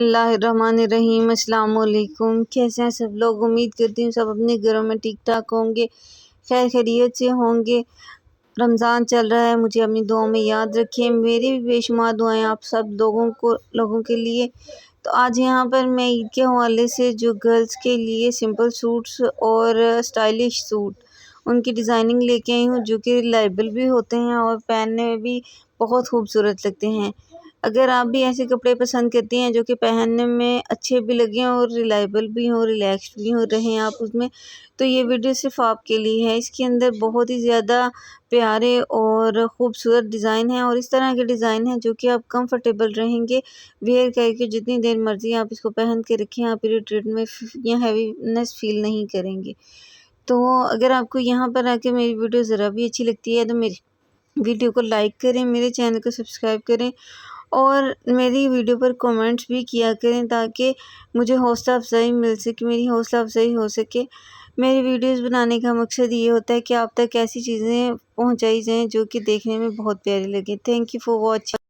बिस्मिल्लाहिर्रहमानिर्रहीम। अस्सलाम वालेकुम। कैसे हैं सब लोग? उम्मीद करती हूँ सब अपने घरों में ठीक ठाक होंगे, खैर खैरियत से होंगे। रमज़ान चल रहा है, मुझे अपनी दुआओं में याद रखें। मेरी भी बेशुमार दुआएं आप सब लोगों के लिए। तो आज यहाँ पर मैं ईद के हवाले से जो गर्ल्स के लिए सिंपल सूट्स और स्टाइलिश सूट उनकी डिज़ाइनिंग लेके आई हूँ, जो कि रिलायबल भी होते हैं और पहनने में भी बहुत खूबसूरत लगते हैं। अगर आप भी ऐसे कपड़े पसंद करती हैं जो कि पहनने में अच्छे भी लगें और रिलायबल भी हों, रिलैक्स भी हो रहें आप उसमें, तो ये वीडियो सिर्फ आपके लिए है। इसके अंदर बहुत ही ज़्यादा प्यारे और ख़ूबसूरत डिज़ाइन हैं और इस तरह के डिज़ाइन हैं जो कि आप कंफर्टेबल रहेंगे वेयर करके। जितनी देर मर्ज़ी आप इसको पहन के रखें, आप इरिटेट में या हैवीनेस फील नहीं करेंगे। तो अगर आपको यहाँ पर आके मेरी वीडियो ज़रा भी अच्छी लगती है तो मेरी वीडियो को लाइक करें, मेरे चैनल को सब्सक्राइब करें और मेरी वीडियो पर कमेंट्स भी किया करें, ताकि मुझे हौसला अफ़ज़ाई मिल सके, मेरी हौसला अफ़ज़ाई हो सके। मेरी वीडियोस बनाने का मकसद ये होता है कि आप तक ऐसी चीज़ें पहुंचाई जाएं जो कि देखने में बहुत प्यारी लगे। Thank you for watching.